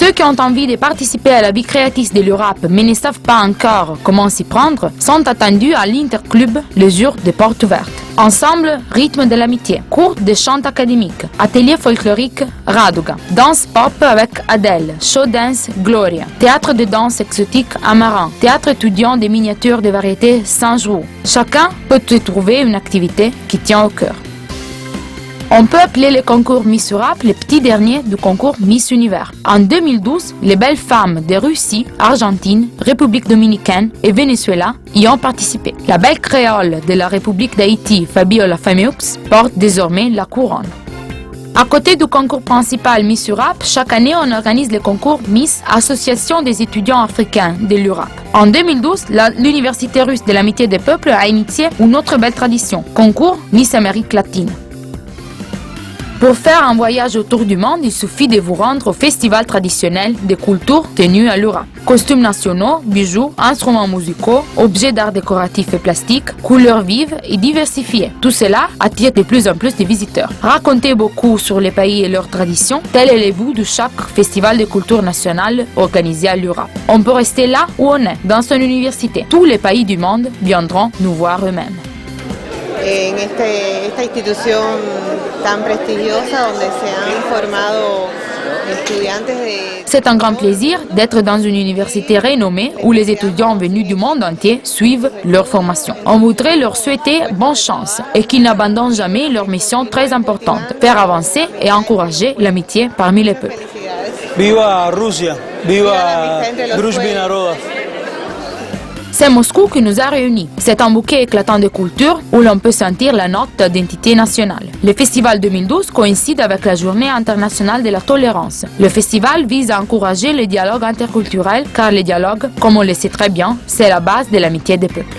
Ceux qui ont envie de participer à la vie créative de l'Europe mais ne savent pas encore comment s'y prendre sont attendus à l'Interclub Les Jours des Portes Ouvertes. Ensemble, rythme de l'amitié, cours de chant académique, atelier folklorique Raduga, danse pop avec Adele, show dance Gloria, théâtre de danse exotique Amaran, théâtre étudiant des miniatures de variété Saint-Jou. Chacun peut y trouver une activité qui tient au cœur. On peut appeler le concours Miss Europe le petit dernier du concours Miss Univers. En 2012, les belles femmes de Russie, Argentine, République dominicaine et Venezuela y ont participé. La belle créole de la République d'Haïti, Fabiola Fameux, porte désormais la couronne. À côté du concours principal Miss Europe, chaque année on organise le concours Miss Association des étudiants africains de l'Europe. En 2012, l'Université russe de l'amitié des peuples a initié une autre belle tradition, concours Miss Amérique latine. Pour faire un voyage autour du monde, il suffit de vous rendre au festival traditionnel des cultures tenu à l'Europe. Costumes nationaux, bijoux, instruments musicaux, objets d'art décoratif et plastique, couleurs vives et diversifiées. Tout cela attire de plus en plus de visiteurs. Racontez beaucoup sur les pays et leurs traditions, tel est le but de chaque festival de culture nationale organisé à l'Europe. On peut rester là où on est, dans son université. Tous les pays du monde viendront nous voir eux-mêmes. En esta institución tan prestigiosa donde se han formado estudiantes de... C'est un grand plaisir d'être dans une université renommée où les étudiants venus du monde entier suivent leur formation. On voudrait leur souhaiter bonne chance et qu'ils n'abandonnent jamais leur mission très importante, faire avancer et encourager l'amitié parmi les peuples. Viva Rusia, viva Druzhba Narodov. C'est Moscou qui nous a réunis. C'est un bouquet éclatant de culture où l'on peut sentir la note d'identité nationale. Le festival 2012 coïncide avec la Journée internationale de la tolérance. Le festival vise à encourager le dialogue interculturel car le dialogue, comme on le sait très bien, c'est la base de l'amitié des peuples.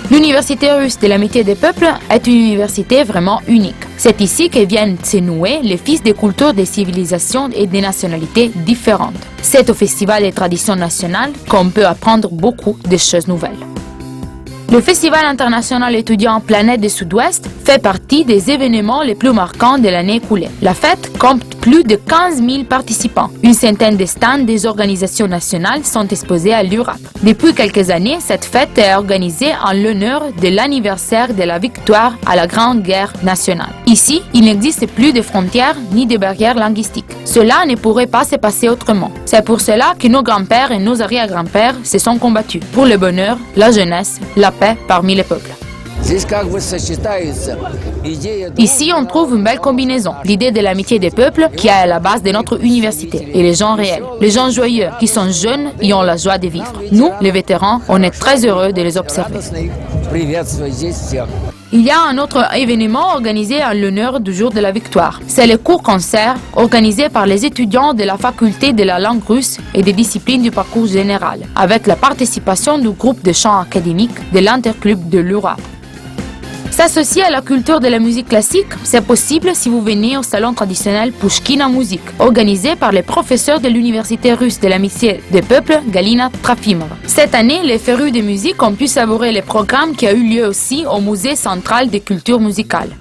L'Université russe de l'amitié des peuples est une université vraiment unique. C'est ici que viennent se nouer les fils des cultures, des civilisations et des nationalités différentes. C'est au Festival des traditions nationales qu'on peut apprendre beaucoup de choses nouvelles. Le Festival international étudiant Planète du Sud-Ouest fait partie des événements les plus marquants de l'année écoulée. La fête compte plus de 15 000 participants. Une centaine de stands des organisations nationales sont exposés à l'Europe. Depuis quelques années, cette fête est organisée en l'honneur de l'anniversaire de la victoire à la Grande Guerre nationale. Ici, il n'existe plus de frontières ni de barrières linguistiques. Cela ne pourrait pas se passer autrement. C'est pour cela que nos grands-pères et nos arrière-grands-pères se sont combattus pour le bonheur, la jeunesse, la paix parmi les peuples. Ici, on trouve une belle combinaison. L'idée de l'amitié des peuples qui est à la base de notre université et les gens réels, les gens joyeux qui sont jeunes et ont la joie de vivre. Nous, les vétérans, on est très heureux de les observer. Il y a un autre événement organisé en l'honneur du jour de la victoire. C'est le cours-concert organisé par les étudiants de la faculté de la langue russe et des disciplines du parcours général, avec la participation du groupe de chant académique de l'Interclub de l'Europe. S'associer à la culture de la musique classique, c'est possible si vous venez au salon traditionnel Pouchkine en musique, organisé par les professeurs de l'Université russe de l'amitié des peuples, Galina Trafimova. Cette année, les férus de musique ont pu savourer le programme qui a eu lieu aussi au Musée central des cultures musicales.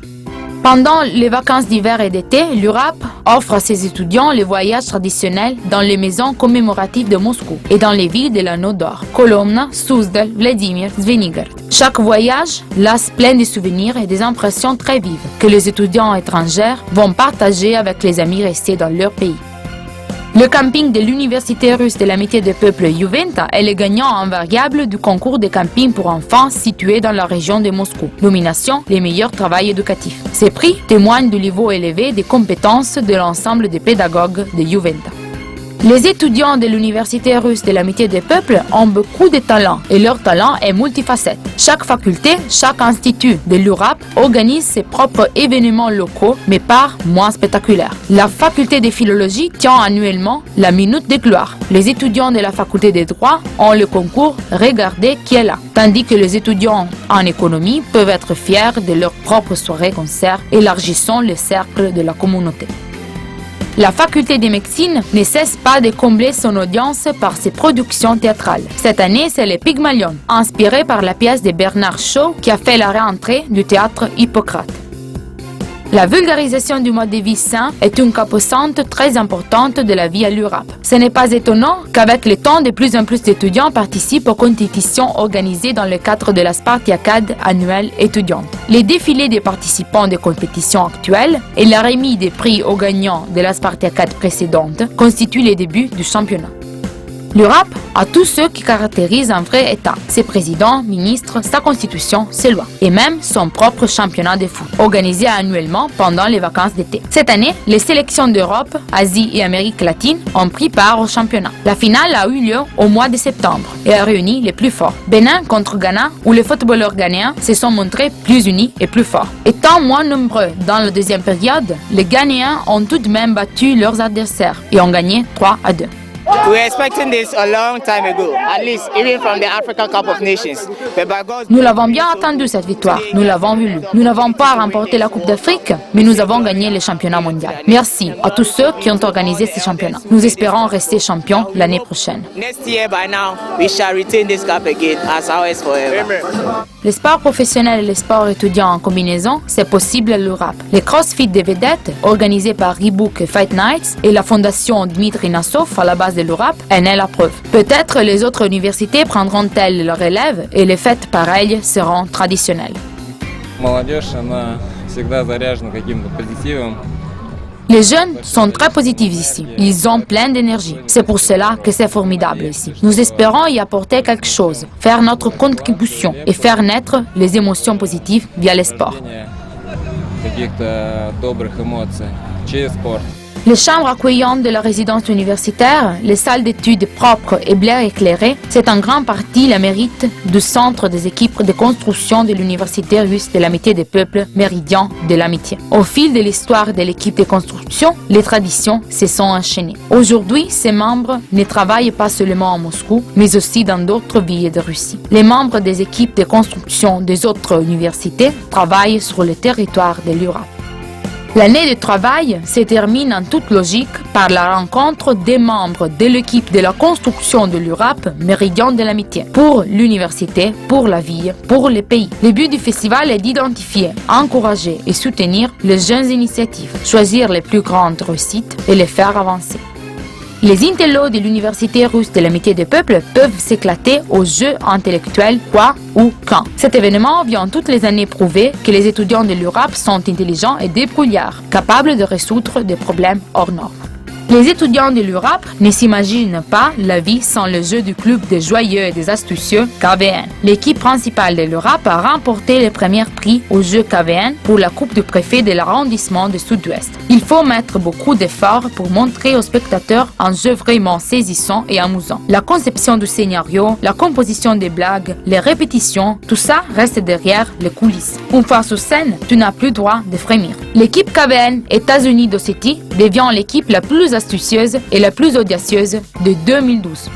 Pendant les vacances d'hiver et d'été, l'Europe offre à ses étudiants les voyages traditionnels dans les maisons commémoratives de Moscou et dans les villes de l'Anneau d'Or, Kolomna, Suzdal, Vladimir, Zvenigorod. Chaque voyage laisse plein de souvenirs et des impressions très vives que les étudiants étrangers vont partager avec les amis restés dans leur pays. Le camping de l'Université russe de l'amitié des peuples Juventa est le gagnant invariable du concours de camping pour enfants situé dans la région de Moscou. Nomination, les meilleurs travaux éducatifs. Ces prix témoignent du niveau élevé des compétences de l'ensemble des pédagogues de Juventa. Les étudiants de l'Université russe de l'amitié des peuples ont beaucoup de talent et leur talent est multifacette. Chaque faculté, chaque institut de l'Europe organise ses propres événements locaux, mais par moins spectaculaires. La faculté de philologie tient annuellement la Minute de gloire. Les étudiants de la faculté des droits ont le concours Regardez qui est là, tandis que les étudiants en économie peuvent être fiers de leur propre soirée-concert, élargissant le cercle de la communauté. La faculté de médecine ne cesse pas de combler son audience par ses productions théâtrales. Cette année, c'est le Pygmalion, inspiré par la pièce de Bernard Shaw qui a fait la rentrée du théâtre Hippocrate. La vulgarisation du mode de vie sain est une composante très importante de la vie à l'URAP. Ce n'est pas étonnant qu'avec le temps, de plus en plus d'étudiants participent aux compétitions organisées dans le cadre de la Spartiacade annuelle étudiante. Les défilés des participants des compétitions actuelles et la remise des prix aux gagnants de la Spartiacade précédente constituent les débuts du championnat. L'URAP a tout ce qui caractérise un vrai État, ses présidents, ministres, sa constitution, ses lois, et même son propre championnat de foot, organisé annuellement pendant les vacances d'été. Cette année, les sélections d'Europe, Asie et Amérique latine ont pris part au championnat. La finale a eu lieu au mois de septembre et a réuni les plus forts. Bénin contre Ghana, où les footballeurs ghanéens se sont montrés plus unis et plus forts. Étant moins nombreux dans la deuxième période, les Ghanéens ont tout de même battu leurs adversaires et ont gagné 3-2. We were expecting this a long time ago, at least even from the African Cup of Nations. Nous l'avons bien attendu cette victoire, nous l'avons voulu. Nous n'avons pas remporté la Coupe d'Afrique, mais nous avons gagné le championnat mondial. Merci à tous ceux qui ont organisé ces championnats. Nous espérons rester champions l'année prochaine. Next year by now, we shall retain this cup again as ours forever. Les sports professionnels et les sports étudiants en combinaison, c'est possible à l'URAP. Les CrossFit des vedettes, organisés par Reebok et Fight Nights, et la fondation Dmitri Nassov à la base de l'URAP, en est la preuve. Peut-être les autres universités prendront-elles leur relève et les fêtes pareilles seront traditionnelles. Les jeunes sont très positifs ici. Ils ont plein d'énergie. C'est pour cela que c'est formidable ici. Nous espérons y apporter quelque chose, faire notre contribution et faire naître les émotions positives via le sport. Les chambres accueillantes de la résidence universitaire, les salles d'études propres et bien éclairées, c'est en grande partie le mérite du centre des équipes de construction de l'Université russe de l'amitié des peuples, Méridien de l'amitié. Au fil de l'histoire de l'équipe de construction, les traditions se sont enchaînées. Aujourd'hui, ces membres ne travaillent pas seulement à Moscou, mais aussi dans d'autres villes de Russie. Les membres des équipes de construction des autres universités travaillent sur le territoire de l'URAP. L'année de travail se termine en toute logique par la rencontre des membres de l'équipe de la construction de l'URAP Méridien de l'amitié pour l'université, pour la ville, pour le pays. Le but du festival est d'identifier, encourager et soutenir les jeunes initiatives, choisir les plus grandes réussites et les faire avancer. Les intellos de l'Université russe de l'amitié des peuples peuvent s'éclater aux jeux intellectuels quoi ou quand. Cet événement vient toutes les années prouver que les étudiants de l'URAP sont intelligents et débrouillards, capables de résoudre des problèmes hors normes. Les étudiants de l'URAP ne s'imaginent pas la vie sans le jeu du club des joyeux et des astucieux KVN. L'équipe principale de l'URAP a remporté le premier prix au jeu KVN pour la coupe du préfet de l'arrondissement du Sud-Ouest. Il faut mettre beaucoup d'efforts pour montrer aux spectateurs un jeu vraiment saisissant et amusant. La conception du scénario, la composition des blagues, les répétitions, tout ça reste derrière les coulisses. Une fois sur scène, tu n'as plus droit de frémir. L'équipe KVN États-Unis d'Ossétie devient l'équipe la plus astucieuse et la plus audacieuse de 2012.